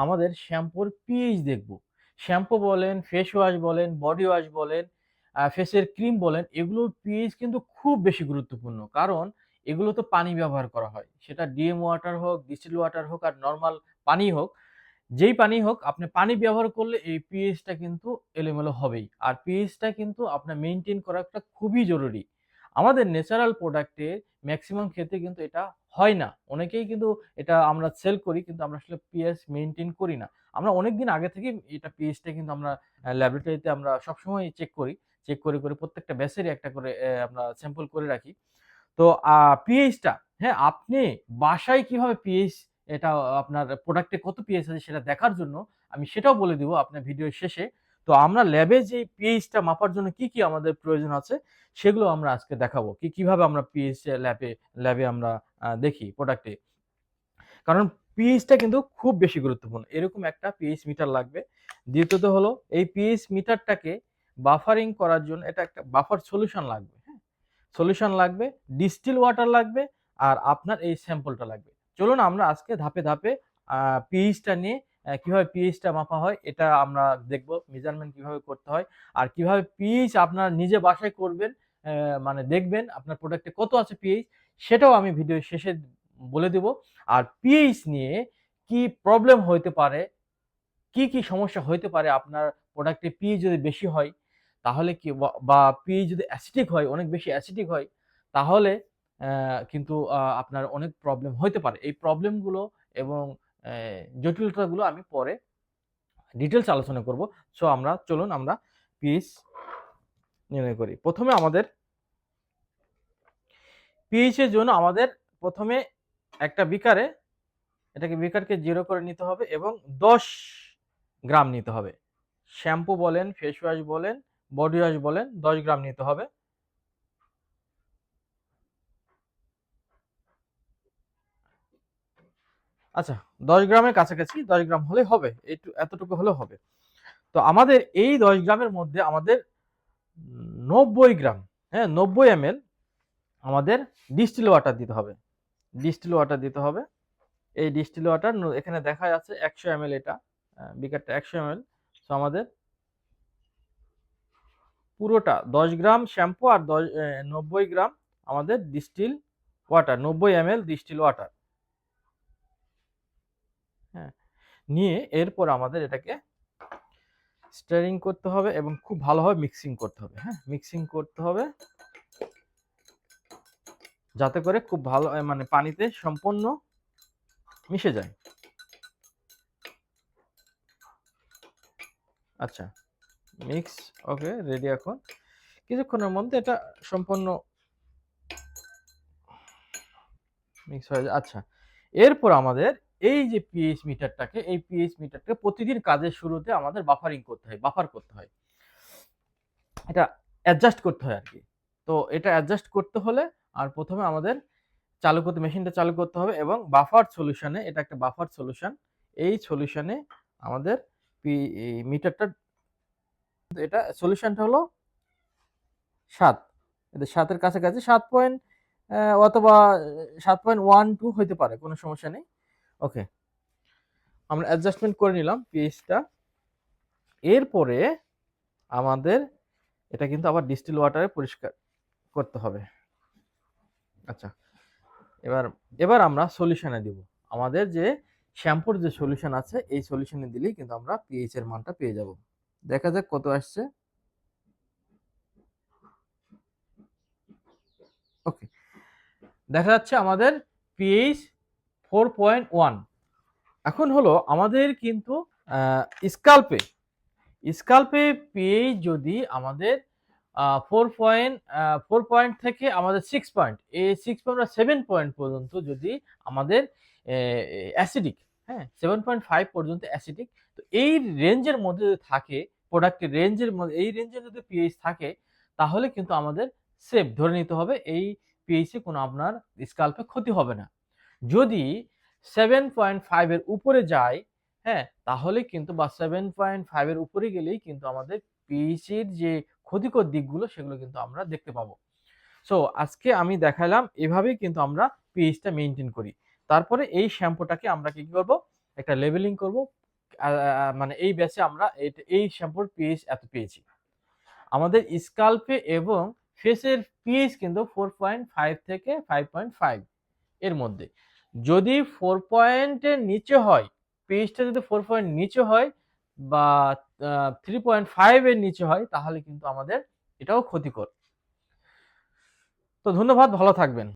আমাদের শ্যাম্পুর পিএইচ দেখব। শ্যাম্পু বলেন, ফেস ওয়াশ বলেন, বডি ওয়াশ বলেন, ফেসের ক্রিম বলেন, এগুলোর পিএইচ কিন্তু খুব বেশি গুরুত্বপূর্ণ। কারণ এগুলো তো পানি ব্যবহার করা হয়। সেটা ডিএম ওয়াটার হোক, ডিস্টিল ওয়াটার হোক আর নরমাল পানি হোক, যেই পানি হোক আপনি পানি ব্যবহার করলে এই পিএইচটা কিন্তু এলোমেলো হবেই। আর পিএইচটা কিন্তু আপনার মেইনটেইন করাটা খুবই জরুরি। আমাদের ন্যাচারাল প্রোডাক্টে ম্যাক্সিমাম ক্ষেত্রে কিন্তু এটা হয় না। অনেকেই কিন্তু এটা আমরা সেল করি কিন্তু আমরা আসলে পিএইচ মেইনটেইন করি না। আমরা অনেকদিন আগে থেকেই এটা পিএইচটা কিন্তু আমরা ল্যাবরেটরিতে আমরা সবসময় চেক করি। চেক করে প্রত্যেকটা ব্যাচেরই একটা করে আমরা স্যাম্পল করে রাখি। তো পিএইচটা হ্যাঁ, আপনি বাসায় কিভাবে পিএইচ এটা আপনার প্রোডাক্টে কত পিএইচ আছে সেটা দেখার জন্য আমি সেটাও বলে দিব আপনার ভিডিওর শেষে। তো আমরা ল্যাবে যে পিএইচটা মাপার জন্য কি আমাদের প্রয়োজন আছে সেগুলো আমরা আজকে দেখাবো। কিভাবে আমরা পিএইচ ল্যাবে আমরা দেখি প্রোডাক্টে। কারণ পিএইচটা কিন্তু খুব বেশি গুরুত্বপূর্ণ। এরকম একটা পিএইচ মিটার লাগবে। দ্বিতীয়ত হলো এই পিএইচ মিটারটাকে বাফারিং করার জন্য এটা একটা বাফার সলিউশন লাগবে। হ্যাঁ? সলিউশন লাগবে, ডিস্টিল ওয়াটার লাগবে আর আপনার এই স্যাম্পলটা লাগবে। চলুন আমরা আজকে ধাপে ধাপে পিএইচটা নিয়ে কিভাবে পিএইচটা মাপা হয় এটা আমরা দেখব। মেজারমেন্ট কিভাবে করতে হয় আর কিভাবে পিএইচ আপনার নিজে বাসায় করবেন, মানে দেখবেন আপনার প্রোডাক্টে কত আছে পিএইচ সেটাও আমি ভিডিওর শেষে বলে দেব। আর পিএইচ নিয়ে কি প্রবলেম হইতে পারে, কি সমস্যা হইতে পারে আপনার প্রোডাক্টে পিএইচ যদি বেশি হয় তাহলে কি বা পিএইচ যদি অ্যাসিডিক হয়, অনেক বেশি অ্যাসিডিক হয় তাহলে কিন্তু আপনার অনেক প্রবলেম হইতে পারে। এই প্রবলেমগুলো এবং জটিলতাগুলো আমি পরে ডিটেইলস আলোচনা করব। সো চলুন আমরা পিএইচ নির্ণয় করি। প্রথমে আমাদের পিএইচ এর জন্য আমাদের প্রথমে একটা বিকারকে 0 করে নিতে হবে এবং 10 গ্রাম নিতে হবে। শ্যাম্পু বলেন, ফেস ওয়াশ বলেন, বডি ওয়াশ বলেন 10 গ্রাম নিতে হবে। আচ্ছা, 10 গ্রামের কাছাকাছি 10 গ্রাম হলেই হবে। এতটুকু হলেও হবে। তো আমাদের এই 10 গ্রামের মধ্যে আমাদের 90 গ্রাম, হ্যাঁ 90 ml আমাদের ডিস্টিল ওয়াটার দিতে হবে। ডিস্টিল ওয়াটার দিতে হবে। এই ডিস্টিল ওয়াটার এখানে দেখা যাচ্ছে 100 ml এটা। বিকারটা 100 ml। সো আমাদের পুরোটা 10 গ্রাম শ্যাম্পু আর 90 গ্রাম আমাদের distil water, 90 ml distil water. হ্যাঁ, নিয়ে এরপর আমাদের এটাকে স্টারিং করতে হবে এবং খুব ভালোভাবে মিক্সিং করতে হবে। হ্যাঁ, মিক্সিং করতে হবে যাতে করে খুব ভালো মানে পানিতে সম্পূর্ণ মিশে যায়। আচ্ছা, মিক্স ওকে রেডি। এখন কিছুক্ষণের মধ্যে এটা সম্পূর্ণ মিক্স হয়ে যায়। আচ্ছা, এরপর আমাদের এই যে পিএইচ মিটারটাকে, এই পিএইচ মিটারটাকে প্রতিদিন কাজের শুরুতে আমাদের বাফার করতে হয়। এটা অ্যাডজাস্ট করতে হয় আরকি। তো এটা অ্যাডজাস্ট করতে হলে আর প্রথমে আমাদের মেশিনটা চালু করতে হবে এবং বাফার সলিউশনে, এটা একটা বাফার সলিউশন। এই সলিউশনে আমাদের এই মিটারটা, এটা সলিউশনটা হলো 7। এটা 7 এর কাছাকাছি 7 পয়েন্ট অথবা 7.12 হইতে পারে, কোনো সমস্যা নেই। ওকে, আমরা অ্যাডজাস্টমেন্ট করে নিলাম পিএইচটা। এরপরে আমাদের এটা কিন্তু আবার ডিস্টিল ওয়াটারে পরিষ্কার করতে হবে। আচ্ছা, এবার আমরা সলিউশনে দিব। আমাদের যে শ্যাম্পুর যে সলিউশন আছে এই সলিউশনে দিলেই কিন্তু আমরা পিএইচ এর মানটা পেয়ে যাব। দেখা যাক কত আসছে। ওকে, দেখা যাচ্ছে আমাদের পিএইচ 4.1। এখন হলো আমাদের কিন্তু স্কাল্পে পিএইচ যদি আমাদের 4 পয়েন্ট থেকে আমাদের 6 পয়েন্ট, এই 6 পয়েন্ট বা 7 পয়েন্ট পর্যন্ত যদি আমাদের অ্যাসিডিক, হ্যাঁ 7.5 পর্যন্ত অ্যাসিডিক, তো এই রেঞ্জের মধ্যে যদি থাকে, প্রোডাক্টের রেঞ্জের মধ্যে এই রেঞ্জে যদি পিএইচ থাকে তাহলে কিন্তু আমাদের সেফ ধরে নিতে হবে এই পিএইচে কোনো আপনার স্কাল্পে ক্ষতি হবে না। যদি 7.5 এর উপরে যায়, হ্যাঁ তাহলে কিন্তু বা 7.5 এর উপরে গেলেই কিন্তু আমাদের পিএইচ এর যে ক্ষতিকর দিকগুলো সেগুলো কিন্তু আমরা দেখতে পাবো। সো আজকে আমি দেখালাম এভাবেই কিন্তু আমরা পিএইচটা মেইনটেইন করি। তারপরে এই শ্যাম্পুটাকে আমরা কি করব, একটা লেবেলিং করব। মানে এই ব্যাচে আমরা এই শ্যাম্পুর পিএইচ এত পেয়েছি। আমাদের স্কাল্পে এবং ফেসের পিএইচ কিন্তু 4.5 থেকে 5.5 এর মধ্যে। যদি 4 পয়েন্টের নিচে হয়, পিএইচটা যদি 4 পয়েন্ট নিচে হয় বা 3.5 এর নিচে হয় তাহলে কিন্তু আমাদের এটাও ক্ষতিকর। তো ধন্যবাদ, ভালো থাকবেন।